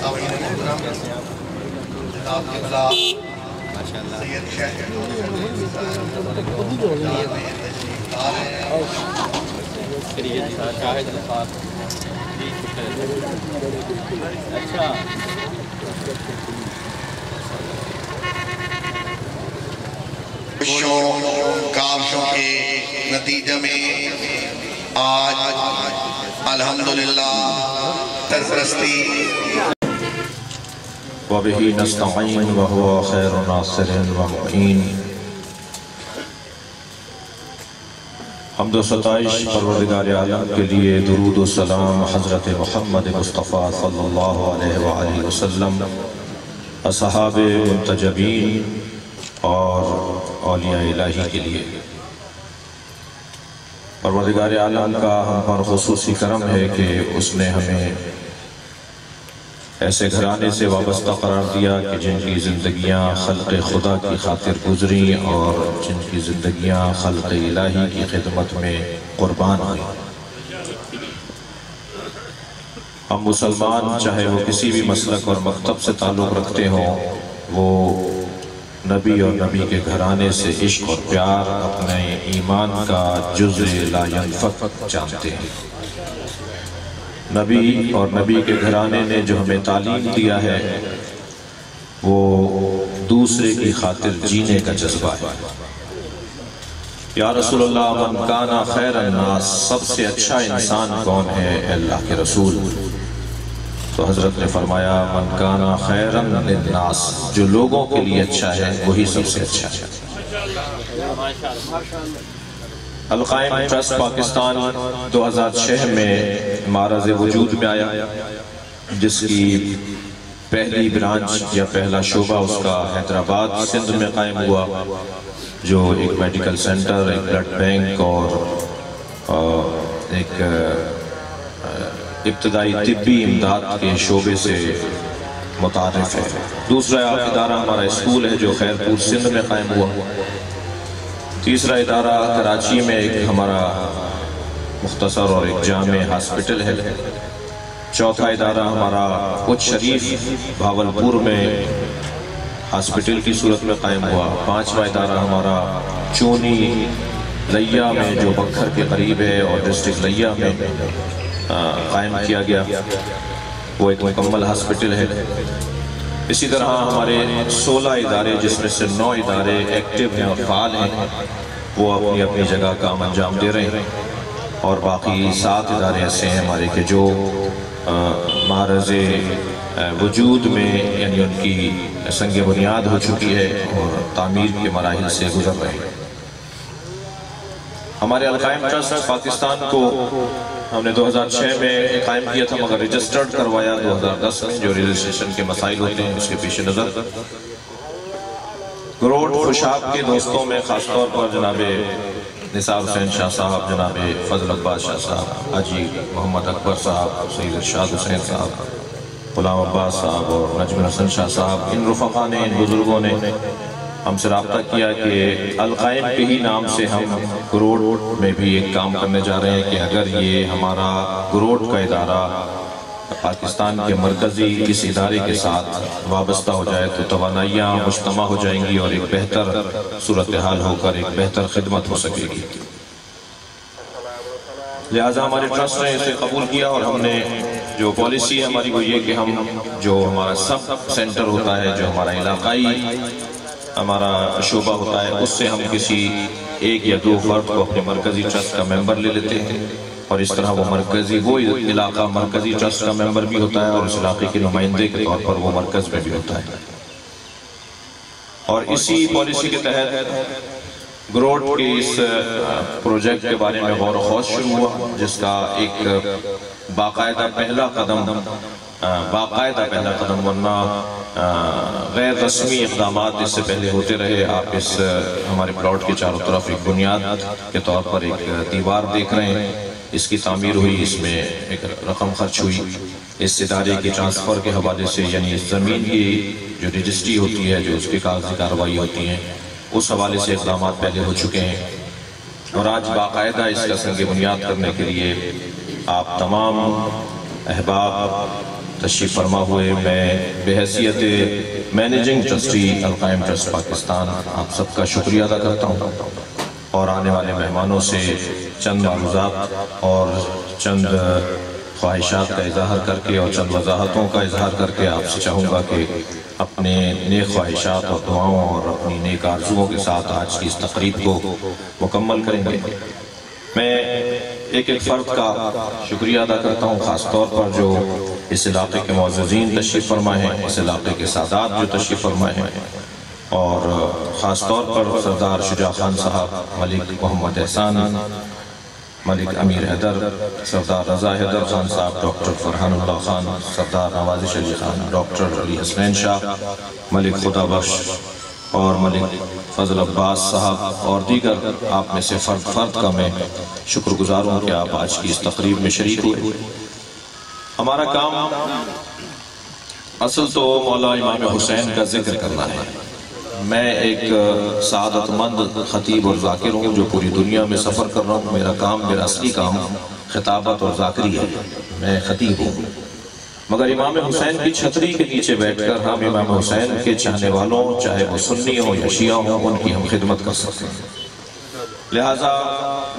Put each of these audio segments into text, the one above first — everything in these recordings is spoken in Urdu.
سامعین محترم، جناب قبلہ سید شیخ کاوشوں کے نتیجے میں آج الحمدللہ سرپرستی وَبِهِ نَسْتَعِينُ وَهُوَ خَيْرُ نَاصِرٍ وَمُعِينٍ۔ حمد و ستائش پروردگار عالم کے لیے، درود و سلام حضرت محمد مصطفیٰ صلی اللہ علیہ وآلہ وسلم، اصحاب منتجبین اور اولیاء الہی کے لیے۔ پروردگار عالم کا ہم پر خصوصی کرم ہے کہ اس نے ہمیں ایسے گھرانے سے وابستہ قرار دیا کہ جن کی زندگیاں خلق خدا کی خاطر گزری اور جن کی زندگیاں خلق الہی کی خدمت میں قربان ہوئی۔ ہم مسلمان چاہے وہ کسی بھی مسلک اور مکتب سے تعلق رکھتے ہوں، وہ نبی اور نبی کے گھرانے سے عشق اور پیار اپنے ایمان کا جزء لا ينفک جانتے ہیں۔ نبی اور نبی کے گھرانے نے جو ہمیں تعلیم دیا ہے وہ دوسرے کی خاطر جینے کا جذبہ ہے۔ یا رسول اللہ، من کان خیر الناس، سب سے اچھا انسان کون ہے؟ اللہ کے رسول۔ تو حضرت نے فرمایا من کان خیرا للناس، جو لوگوں کے لیے اچھا ہے وہی سب سے اچھا ہے۔ القائم ٹرسٹ پاکستان 2006 میں معرض وجود میں آیا، جس کی پہلی برانچ یا پہلا شعبہ اس کا حیدرآباد سندھ میں قائم ہوا، جو ایک میڈیکل سینٹر، ایک بلڈ بینک اور ایک ابتدائی طبی امداد کے شعبے سے متعارف ہے۔ دوسرا ادارہ ہمارا اسکول ہے جو خیرپور سندھ میں قائم ہوا۔ تیسرا ادارہ کراچی میں ایک ہمارا مختصر اور ایک جامع ہاسپٹل ہے۔ چوتھا ادارہ ہمارا کچھ شریف بھاولپور میں ہاسپٹل کی صورت میں قائم ہوا۔ پانچواں ادارہ ہمارا چونی لیا میں جو بکھر کے قریب ہے اور ڈسٹرکٹ لیا میں قائم کیا گیا، وہ ایک مکمل ہاسپٹل ہے۔ اسی طرح ہمارے 16 ادارے جس میں سے 9 ادارے ایکٹیو ہیں اور فعال ہیں، وہ اپنی اپنی جگہ کام انجام دے رہے ہیں، اور باقی 7 ادارے ایسے ہیں ہمارے کہ جو معرض وجود میں یعنی ان کی سنگ بنیاد ہو چکی ہے اور تعمیر کے مراحل سے گزر رہے ہیں۔ ہمارے القائم ٹرسٹ پاکستان کو ہم نے 2006 میں قائم کیا تھا، مگر رجسٹرڈ کروایا 2010 میں، جو رجسٹریشن کے مسائل ہوتے ہیں اس کے پیش نظر۔ گروڈ خوشاب کے دوستوں میں خاص طور پر جناب نثار حسین شاہ صاحب، جناب فضل عباس شاہ صاحب، حاجی محمد اکبر صاحب، سید ارشاد حسین صاحب، غلام عباس صاحب اور نجم حسن شاہ صاحب، ان رفقا نے، ان بزرگوں نے ہم سے رابطہ کیا کہ القائم کے ہی نام سے ہم گروڈ میں بھی ایک کام کرنے جا رہے ہیں کہ اگر یہ ہمارا گروڈ کا ادارہ پاکستان کے مرکزی اس ادارے کے ساتھ وابستہ ہو جائے تو توانائیاں مجتمع ہو جائیں گی اور ایک بہتر صورتحال ہو کر ایک بہتر خدمت ہو سکے گی۔ لہٰذا ہمارے ٹرسٹ نے اسے قبول کیا، اور ہم نے جو پالیسی ہے ہماری وہ یہ کہ ہم جو ہمارا سب سینٹر ہوتا ہے، جو ہمارا علاقائی ہمارا شعبہ ہوتا ہے، اس سے ہم کسی 1 یا 2 فرد کو اپنے مرکزی ٹرسٹ کا ممبر لے لیتے ہیں، اور اس طرح وہ علاقہ مرکزی ٹرسٹ کا ممبر بھی ہوتا ہے اور اس علاقے کے نمائندے کے طور پر وہ مرکز میں بھی ہوتا ہے۔ اور اسی پالیسی کے تحت گروڈ کے اس پروجیکٹ کے بارے میں غور و خوض شروع ہوا، جس کا ایک باقاعدہ پہلا قدم ورنہ غیر رسمی اقدامات اس سے پہلے ہوتے رہے۔ آپ اس ہمارے پلاٹ کے چاروں طرف ایک بنیاد کے طور پر ایک دیوار دیکھ رہے ہیں، اس کی تعمیر ہوئی، اس میں ایک رقم خرچ ہوئی۔ اس ادارے کی ٹرانسفر کے حوالے سے یعنی اس زمین کی جو رجسٹری ہوتی ہے، جو اس کی کاغذی کارروائی ہوتی ہیں، اس حوالے سے اقدامات پہلے ہو چکے ہیں، اور آج باقاعدہ اس کا سنگ بنیاد کرنے کے لیے آپ تمام احباب تشریف فرما ہوئے میں بحیثیت مینیجنگ ٹرسٹی القائم ٹرسٹ پاکستان آپ سب کا شکریہ ادا کرتا ہوں، اور آنے والے مہمانوں سے چند معروضات اور چند خواہشات کا اظہار کر کے اور چند وضاحتوں کا اظہار کر کے آپ سے چاہوں گا کہ اپنے نیک خواہشات اور دعاؤں اور اپنی نیک آرزوؤں کے ساتھ آج کی اس تقریب کو مکمل کریں گے۔ میں ایک فرد کا شکریہ ادا کرتا ہوں، خاص طور پر جو اس علاقے کے معززین تشریف فرمائے ہیں، اس علاقے کے سادات جو تشریف فرمائے ہیں، اور خاص طور پر سردار شجاع خان صاحب، ملک محمد احسان، ملک امیر حیدر، سردار رضا حیدر خان صاحب، ڈاکٹر فرحان اللہ خان، سردار نوازش علی خان، ڈاکٹر علی حسنین شاہ، ملک خدا بخش اور ملک فضل عباس صاحب اور دیگر آپ میں سے فرد کا میں شکر گزار ہوں کہ آپ آج کی اس تقریب میں شریک ہوئے۔ ہمارا کام اصل تو مولا امام حسین کا ذکر کرنا ہے۔ میں ایک سعادت مند خطیب اور ذاکر ہوں جو پوری دنیا میں سفر کر رہا ہوں۔ میرا اصلی کام خطابت اور ذاکری ہے، میں خطیب ہوں، مگر امام حسین کی چھتری کے نیچے بیٹھ کر ہم امام حسین کے چاہنے والوں، چاہے وہ سنی ہوں یا شیعہ ہوں، ان کی ہم خدمت کر سکتے ہیں۔ لہٰذا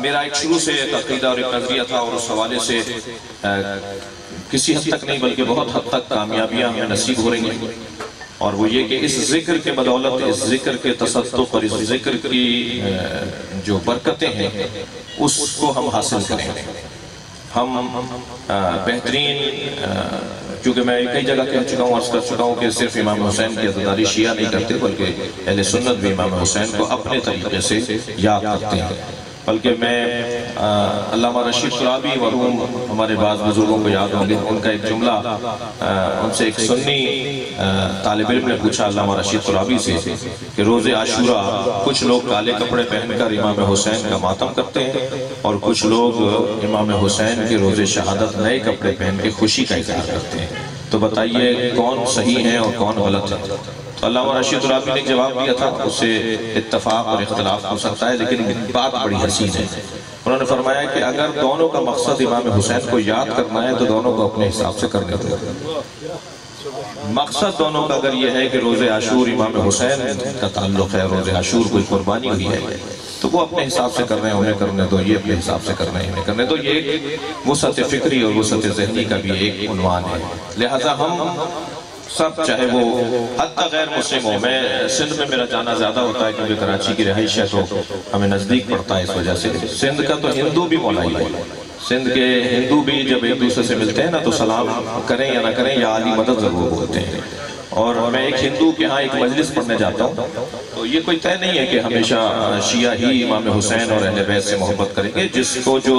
میرا ایک شروع سے ایک عقیدہ اور ایک نظریہ تھا، اور اس حوالے سے کسی حد تک نہیں بلکہ بہت حد تک کامیابیاں ہمیں نصیب ہو رہی ہیں، اور وہ یہ کہ اس ذکر کے بدولت، اس ذکر کے تصدق اور اس ذکر کی جو برکتیں ہیں اس کو ہم حاصل کریں۔ ہم بہترین، کیونکہ میں کئی جگہ کہہ چکا ہوں، عرض کر چکا ہوں کہ صرف امام حسین کی عزاداری شیعہ نہیں کرتے بلکہ اہل سنت بھی امام حسین کو اپنے طریقے سے یاد کرتے ہیں۔ بلکہ میں علامہ رشید ترابی مرحوم ہمارے بعض بزرگوں کو یاد ہوں گے، ان کا ایک جملہ، ان سے ایک سنی طالب علم نے پوچھا علامہ رشید ترابی سے کہ روز عاشوراء کچھ لوگ کالے کپڑے پہن کر امام حسین کا ماتم کرتے ہیں اور کچھ لوگ امام حسین کے روز شہادت نئے کپڑے پہن کے خوشی کا اظہار کرتے ہیں، تو بتائیے کون صحیح ہے اور کون غلط ہے؟ تو علامہ رشید ترابی نے جواب دیا تھا، اس سے اتفاق اور اختلاف ہو سکتا ہے لیکن بات بڑی حسین ہے۔ انہوں نے فرمایا کہ اگر دونوں کا مقصد امام حسین کو یاد کرنا ہے تو دونوں کو اپنے حساب سے کرنے دو۔ مقصد دونوں کا اگر یہ ہے کہ روز عاشور امام حسین کا تعلق ہے، روز عاشور کوئی قربانی ہوئی ہے، تو وہ اپنے حساب سے کر رہے ہیں، انہیں کرنے دو، یہ اپنے حساب سے کر رہے ہیں، انہیں کرنے دو۔ یہ ایک وسعت فکری اور وسعت ذہنی کا بھی ایک عنوان ہے۔ لہٰذا ہم سب، چاہے وہ حتی غیر مسلم ہو، میں سندھ میں میرا جانا زیادہ ہوتا ہے کیونکہ کراچی کی رہائش ہے تو ہمیں نزدیک پڑتا ہے، اس وجہ سے سندھ کا تو ہندو بھی مولائی ہے، سندھ کے ہندو بھی جب ایک دوسرے سے ملتے ہیں نا تو سلام کریں یا نہ کریں یا علی مدد ضرور بولتے ہیں۔ اور میں ایک ہندو کے ہاں ایک مجلس پڑھنے جاتا ہوں تو یہ کوئی طے نہیں ہے کہ ہمیشہ شیعہ ہی امام حسین اور اہل بیت سے محبت کریں گے، جس کو جو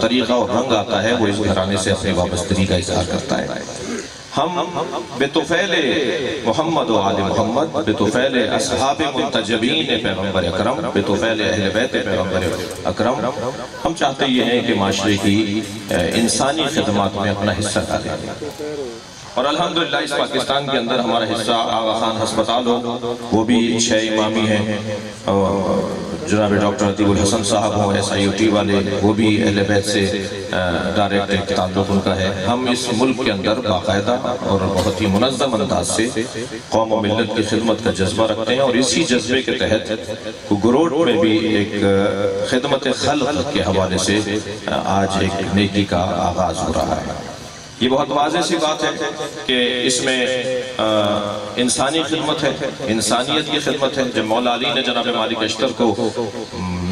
طریقہ اور رنگ آتا ہے وہ اس گھرانے سے اپنی وابستگی کا اظہار کرتا ہے۔ ہم بطفیل محمد و آل محمد، بطفیل اصحاب منتجبین پیغمبر اکرم، بطفیل اہل بیت پیغمبر اکرم، ہم چاہتے یہ ہیں کہ معاشرے کی انسانی خدمات میں اپنا حصہ ڈالیں، اور الحمدللہ اس پاکستان کے اندر ہمارا حصہ آغا خان ہسپتال ہو، وہ بھی 6 امامی ہیں، جناب ڈاکٹر عطیب الحسن صاحب ہوں SIUT والے، وہ بھی اہل بیت سے ڈائریکٹ ایک تعلق ان کا ہے۔ ہم اس ملک کے اندر باقاعدہ اور بہت ہی منظم انداز سے قوم و ملت کی خدمت کا جذبہ رکھتے ہیں، اور اسی جذبے کے تحت گروڈ میں بھی ایک خدمت خلق کے حوالے سے آج ایک نیکی کا آغاز ہو رہا ہے۔ یہ بہت واضح سی بات ہے کہ اس میں انسانی خدمت ہے، انسانیت کی خدمت ہے۔ جب مولا علی نے جناب مالک اشتر کو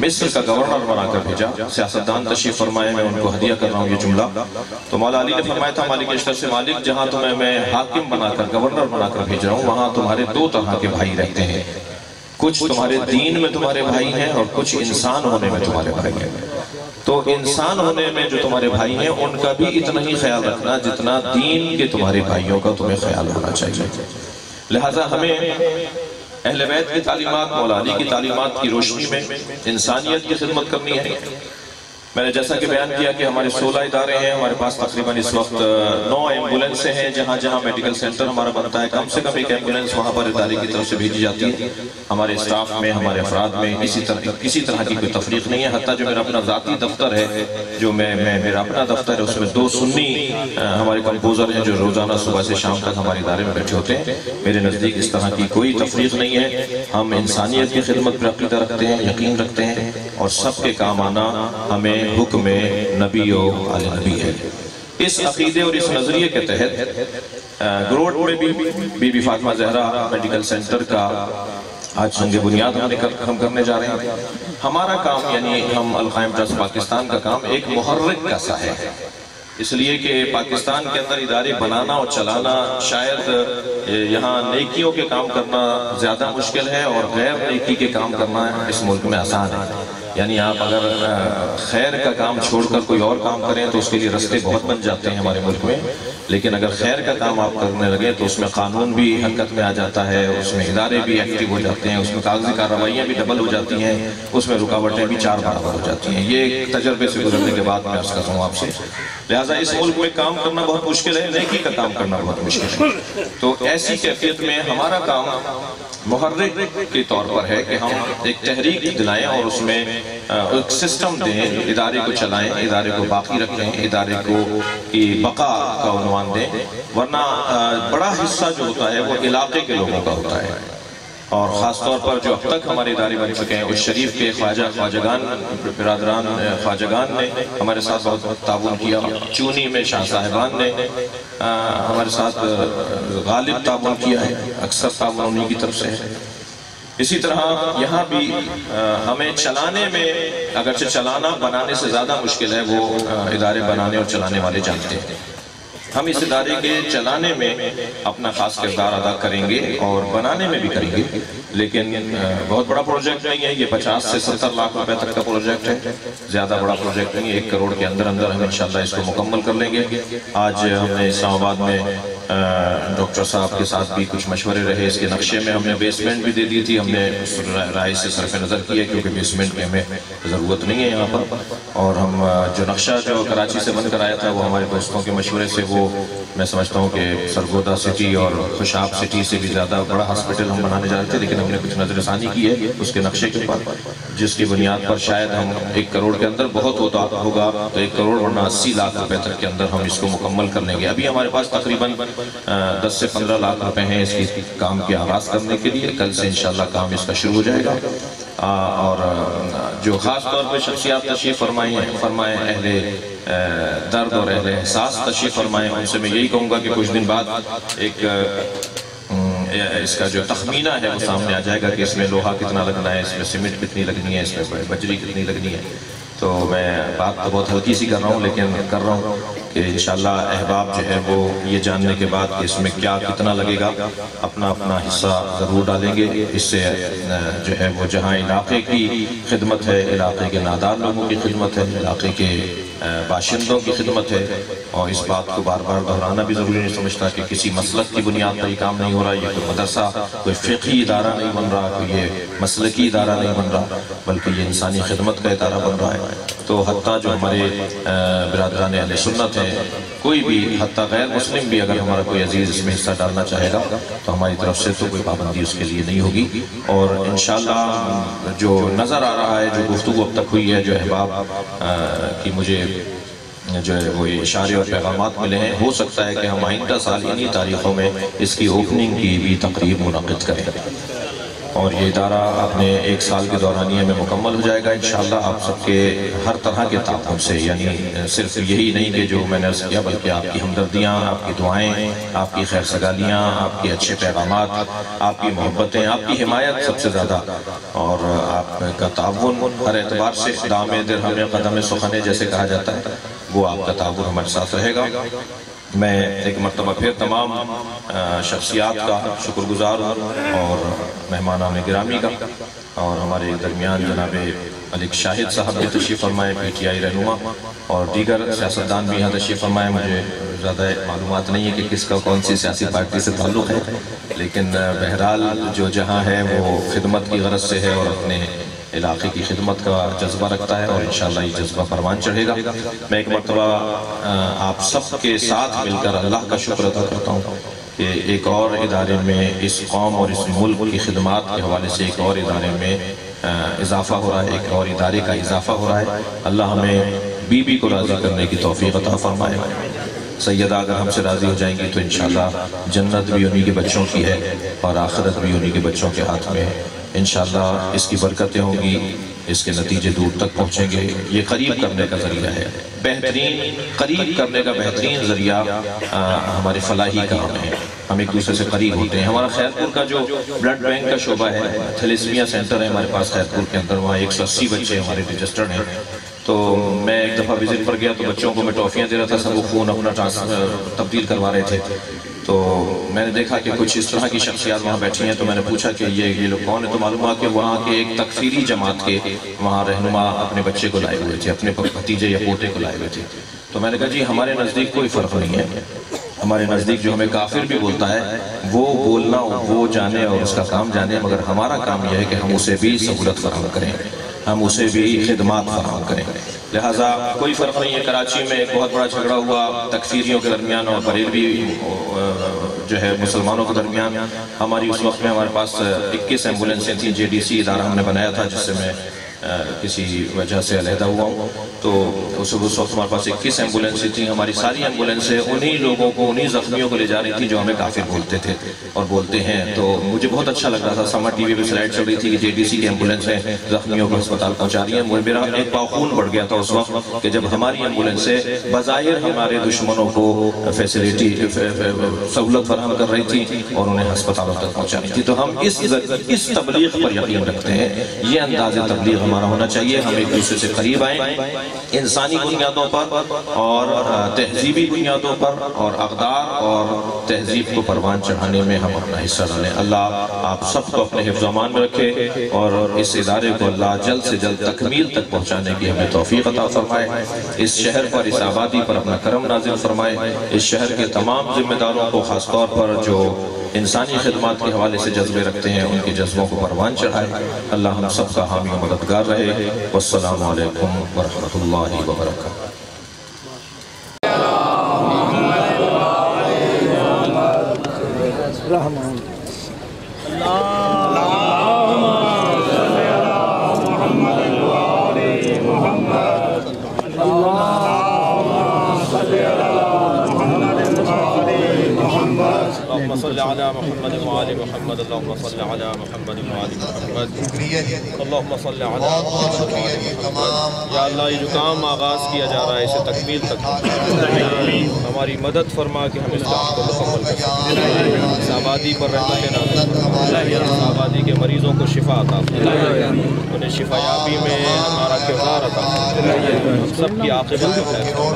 مصر کا گورنر بنا کر بھیجا، سیاستدان تشریف فرمائے، میں ان کو ہدیہ کر رہا ہوں یہ جملہ، تو مولا علی نے فرمایا تھا مالک اشتر سے، مالک جہاں تمہیں میں حاکم بنا کر گورنر بنا کر بھیج رہا ہوں وہاں تمہارے 2 طرح کے بھائی رہتے ہیں، کچھ تمہارے دین میں تمہارے بھائی ہیں اور کچھ انسان ہونے میں تمہارے بھائی ہیں۔ تو انسان ہونے میں جو تمہارے بھائی ہیں ان کا بھی اتنا ہی خیال رکھنا جتنا دین کے تمہارے بھائیوں کا تمہیں خیال ہونا چاہیے۔ لہٰذا ہمیں اہل بیت کی تعلیمات، مولا علی کی تعلیمات کی روشنی میں انسانیت کی خدمت کرنی ہے، میں نے جیسا کہ بیان کیا کہ ہمارے 16 ادارے ہیں، ہمارے پاس تقریباً اس وقت 9 ایمبولینس ہیں، جہاں جہاں میڈیکل سینٹر ہمارا بنتا ہے کم سے کم ایک ایمبولینس وہاں پر ادارے کی طرف سے بھیجی جاتی ہے۔ ہمارے اسٹاف میں، ہمارے افراد میں کسی طرح کی کوئی تفریق نہیں ہے، حتیٰ جو میرا اپنا ذاتی دفتر ہے، جو میرا اپنا دفتر ہے، اس میں 2 سنی ہمارے کمپوزر ہیں جو روزانہ صبح سے شام تک ہمارے ادارے میں بیٹھے ہوتے ہیں۔ میرے نزدیک اس طرح کی کوئی تفریق نہیں ہے، ہم انسانیت کی خدمت پر عقیدہ رکھتے ہیں، یقین رکھتے ہیں، اور سب کے کام آنا ہمیں حکم نبی و آل نبی ہے۔ اس عقیدے اور اس نظریے کے تحت گروٹ میں بھی Bibi Fatima Zahra medical centre کا آج سنگ بنیاد ہم کرنے جا رہے ہیں۔ ہمارا کام یعنی ہم القائم ٹرسٹ پاکستان کا کام ایک محرک کا سا ہے، اس لیے کہ پاکستان کے اندر ادارے بنانا اور چلانا شاید یہاں نیکیوں کے کام کرنا زیادہ مشکل ہے اور غیر نیکی کے کام کرنا اس ملک میں آسان ہے۔ یعنی آپ اگر خیر کا کام چھوڑ کر کوئی اور کام کریں تو اس کے لیے رستے بہت بن جاتے ہیں ہمارے ملک میں، لیکن اگر خیر کا کام آپ کرنے لگے تو اس میں قانون بھی حرکت میں آ جاتا ہے، اس میں ادارے بھی ایکٹیو ہو جاتے ہیں، اس میں کاغذی کارروائیاں بھی ڈبل ہو جاتی ہیں، اس میں رکاوٹیں بھی 4 برابر ہو جاتی ہیں۔ یہ تجربے سے گزرنے کے بعد میں عرض کرتا ہوں آپ سے، لہٰذا اس ملک میں کام کرنا بہت مشکل ہے، نیکی کا کام کرنا بہت مشکل ہے۔ تو ایسی کیفیت میں ہمارا کام محرک کے طور پر ہے کہ ہم ایک تحریک دلائیں اور اس میں ایک سسٹم دیں، ادارے کو چلائیں، ادارے کو باقی رکھیں، ادارے کو کی بقا کا عنوان دیں، ورنہ بڑا حصہ جو ہوتا ہے وہ علاقے کے لوگوں کا ہوتا ہے، اور خاص طور پر جو اب تک ہمارے ادارے بن چکے ہیں، اس شریف کے خواجگان برادران خواجگان نے ہمارے ساتھ بہت تعاون کیا، چونی میں شاہ صاحبان نے ہمارے ساتھ غالب تعاون کیا ہے، اکثر تعاون انہی کی طرف سے ہے۔ اسی طرح یہاں بھی ہمیں چلانے میں، اگرچہ چلانا بنانے سے زیادہ مشکل ہے، وہ ادارے بنانے اور چلانے والے جانتے ہیں۔ ہم اس ادارے کے چلانے میں اپنا خاص کردار ادا کریں گے اور بنانے میں بھی کریں گے، لیکن بہت بڑا پروجیکٹ نہیں ہے، یہ 50 سے 70 لاکھ روپے تک کا پروجیکٹ ہے، زیادہ بڑا پروجیکٹ نہیں ہے، 1 کروڑ کے اندر ہم انشاءاللہ اس کو مکمل کر لیں گے۔ آج ہم نے اسلام آباد میں ڈاکٹر صاحب کے ساتھ بھی کچھ مشورے رہے، اس کے نقشے میں ہم نے بیسمنٹ بھی دے دی تھی، ہم نے رائے سے صرف نظر کیا کیونکہ بیسمنٹ کی ہمیں ضرورت نہیں ہے یہاں پر، اور ہم جو نقشہ جو کراچی سے بن کر آیا تھا وہ ہمارے دوستوں کے مشورے سے، وہ میں سمجھتا ہوں کہ سرگودا سٹی اور خوشاب سٹی سے بھی زیادہ بڑا ہاسپٹل ہم بنانے جا رہے تھے، لیکن ہم نے کچھ نظر ثانی کی ہے اس کے نقشے کے اوپر، جس کی بنیاد پر شاید ہم 1 کروڑ کے اندر بہت ہوگا تو 1 کروڑ ورنہ 80 لاکھ روپے تک کے اندر ہم اس کو مکمل کر لیں گے۔ ابھی ہمارے پاس تقریباً 10 سے 15 لاکھ روپے ہیں اس کی کام کے آغاز کرنے کے لیے، کل سے انشاءاللہ کام اس کا شروع ہو جائے گا۔ اور جو خاص طور پہ شخصیات تشریف فرمائیں اہل درد اور اہل احساس تشریف فرمائیں، ان سے میں یہی کہوں گا کہ کچھ دن بعد ایک اس کا جو تخمینہ ہے وہ سامنے آ جائے گا کہ اس میں لوہا کتنا لگنا ہے، اس میں سیمنٹ کتنی لگنی ہے، اس میں بجری کتنی لگنی ہے۔ تو میں بات تو بہت ہلکی سی کر رہا ہوں، لیکن کر رہا ہوں کہ انشاءاللہ احباب جو ہے وہ یہ جاننے کے بعد کہ اس میں کیا کتنا لگے گا اپنا حصہ ضرور ڈالیں گے۔ اس سے جو ہے وہ جہاں علاقے کی خدمت ہے، علاقے کے نادار لوگوں کی خدمت ہے، علاقے کے باشندوں کی خدمت ہے، اور اس بات کو بار بار دہرانا بھی ضروری نہیں سمجھتا کہ کسی مسلک کی بنیاد پر یہ کام نہیں ہو رہا، یہ کوئی مدرسہ کوئی فقہی ادارہ نہیں بن رہا، کوئی یہ مسلکی ادارہ نہیں بن رہا، بلکہ یہ انسانی خدمت کا ادارہ بن رہا ہے۔ تو حتیٰ جو ہمارے برادران اہل سنت ہیں، کوئی بھی حتیٰ غیر مسلم بھی اگر ہمارا کوئی عزیز اس میں حصہ ڈالنا چاہے گا تو ہماری طرف سے تو کوئی پابندی اس کے لیے نہیں ہوگی، اور انشاءاللہ جو نظر آ رہا ہے، جو گفتگو اب تک ہوئی ہے، جو احباب کی مجھے جو ہے وہ اشارے اور پیغامات ملے ہیں، ہو سکتا ہے کہ ہم آئندہ سال انہی تاریخوں میں اس کی اوپننگ کی بھی تقریب منعقد کریں، اور یہ ادارہ اپنے 1 سال کے دورانیے میں مکمل ہو جائے گا انشاءاللہ آپ سب کے ہر طرح کے تعاون سے، یعنی صرف یہی نہیں کہ جو میں نے عرض کیا، بلکہ آپ کی ہمدردیاں، آپ کی دعائیں، آپ کی خیر سگالیاں، آپ کے اچھے پیغامات، آپ کی محبتیں، آپ کی حمایت سب سے زیادہ، اور آپ کا تعاون ہر اعتبار سے دام درہم قدم سخن جیسے کہا جاتا ہے، وہ آپ کا تعاون ہمارے ساتھ رہے گا۔ میں ایک مرتبہ پھر تمام شخصیات کا شکر گزار ہوں، اور مہمانان گرامی کا، اور ہمارے درمیان جناب ملک شاہد صاحب بھی تشریف فرمائے، PTI رہنما، اور دیگر سیاستدان بھی یہاں تشریف فرمائے۔ مجھے زیادہ معلومات نہیں ہے کہ کس کا کون سی سیاسی پارٹی سے تعلق ہے، لیکن بہرحال جو جہاں ہے وہ خدمت کی غرض سے ہے، اور اپنے علاقے کی خدمت کا جذبہ رکھتا ہے اور انشاءاللہ یہ جذبہ پروان چڑھے گا۔ میں ایک مرتبہ آپ سب کے ساتھ مل کر اللہ کا شکر ادا کرتا ہوں کہ ایک اور ادارے میں اس قوم اور اس ملک کی خدمات کے حوالے سے ایک اور ادارے میں اضافہ ہو رہا ہے، ایک اور ادارے کا اضافہ ہو رہا ہے۔ اللہ ہمیں بی بی کو راضی کرنے کی توفیق عطا فرمائے۔ سیدہ اگر ہم سے راضی ہو جائیں گی تو انشاءاللہ جنت بھی انہی کے بچوں کی ہے اور آخرت بھی انہی کے بچوں کے ہاتھ میں ہے۔ انشاءاللہ اس کی برکتیں ہوں گی، اس کے نتیجے دور تک پہنچیں گے۔ یہ قریب کرنے کا ذریعہ ہے، قریب کرنے کا بہترین ذریعہ ہمارے فلاحی کام ہے۔ ہم ایک دوسرے سے قریب ہوتے ہیں۔ ہمارا خیرپور کا جو بلڈ بینک کا شعبہ ہے، تھیلیسیمیا سینٹر ہے ہمارے پاس خیرپور کے اندر، وہاں 180 بچے ہمارے رجسٹرڈ ہیں۔ تو میں ایک دفعہ وزٹ پر گیا تو بچوں کو میں ٹافیاں دے رہا تھا، سب وہ خون اپنا تبدیل کروا رہے تھے۔ تو میں نے دیکھا کہ کچھ اس طرح کی شخصیات وہاں بیٹھی ہیں، تو میں نے پوچھا کہ یہ لوگ کون ہیں؟ تو معلوم ہوا کہ وہاں کے ایک تکفیری جماعت کے وہاں رہنما اپنے بچے کو لائے ہوئے تھے، اپنے بھتیجے یا پوتے کو لائے ہوئے تھے۔ تو میں نے کہا جی ہمارے نزدیک کوئی فرق نہیں ہے، ہمارے نزدیک جو ہمیں کافر بھی بولتا ہے وہ بولنا وہ جانے اور اس کا کام جانے، مگر ہمارا کام یہ ہے کہ ہم اسے بھی سہولت فراہم کریں، ہم اسے بھی خدمات فراہم کریں۔ لہٰذا کوئی فرق نہیں ہے۔ کراچی میں ایک بہت بڑا جھگڑا ہوا تکفیریوں کے درمیان اور بریلوی جو ہے مسلمانوں کے درمیان۔ ہماری اس وقت میں ہمارے پاس 21 ایمبولینسیں تھیں، JDC ادارہ ہم نے بنایا تھا جس سے میں کسی وجہ سے علیحدہ ہوا ہوں۔ تو اس وقت ہمارے پاس 21 ایمبولینسیں تھیں، ہماری ساری ایمبولینسیں انہی لوگوں کو، انہی زخمیوں کو لے جا رہی تھیں جو ہمیں کافر بولتے تھے اور بولتے ہیں۔ تو مجھے بہت اچھا لگ رہا تھا، سمر ٹی وی پہ سلائیڈ چل رہی تھی کہ JDC کی ایمبولینسیں زخمیوں کو ہسپتال پہنچا رہی ہیں۔ میرا ایک پاؤ خون بڑھ گیا تھا اس وقت کہ جب ہماری ایمبولینسیں بظاہر ہمارے دشمنوں کو فیسیلیٹی سہولت فراہم کر رہی تھیں اور انہیں ہسپتالوں تک پہنچا رہی تھی۔ تو ہم اس تبلیغ پر یقین رکھتے ہیں، یہ انداز تبلیغ ہمارا ہونا چاہیے۔ ہم ایک دوسرے سے قریب آئیں انسانی بنیادوں پر اور تہذیبی بنیادوں پر، اور اقدار اور تہذیب کو پروان چڑھانے میں ہم اپنا حصہ ڈالیں۔ اللہ آپ سب کو اپنے حفظ و امان میں رکھے اور اس ادارے کو اللہ جلد سے جلد تکمیل تک پہنچانے کی ہمیں توفیق عطا فرمائے۔ اس شہر پر، اس آبادی پر اپنا کرم نازل فرمائے۔ اس شہر کے تمام ذمہ داروں کو، خاص طور پر جو انسانی خدمات کے حوالے سے جذبے رکھتے ہیں، ان کے جذبوں کو پروان چڑھائے۔ اللہ ہم سب کا حامی و مددگار رہے۔ والسلام علیکم ورحمۃ اللہ وبرکاتہ۔ اللهم صل على محمد وآل محمد، اللهم صل على محمد وآل محمد، اللهم صل على محمد وآل محمد۔ یا اللہ یہ جو کام آغاز کیا جا رہا ہے اسے تکمیل تک ہماری مدد فرما کہ ہم اس کام کو مکمل کر سکیں۔ اس آبادی پر رحمت نازل فرما، اس آبادی کے مریضوں کو شفا عطا فرما، انہیں شفا یابی میں ہمارا کردار عطا فرما، ہم سب کی عاقبت کو خیر فرما۔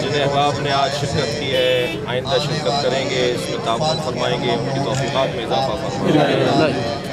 جنہیں احباب نے آج شرکت کی ہے، آئندہ شرکت کریں گے، اس میں تعاون فرمائیں گے، ان کی توفیقات میں اضافہ فرمائیں گے۔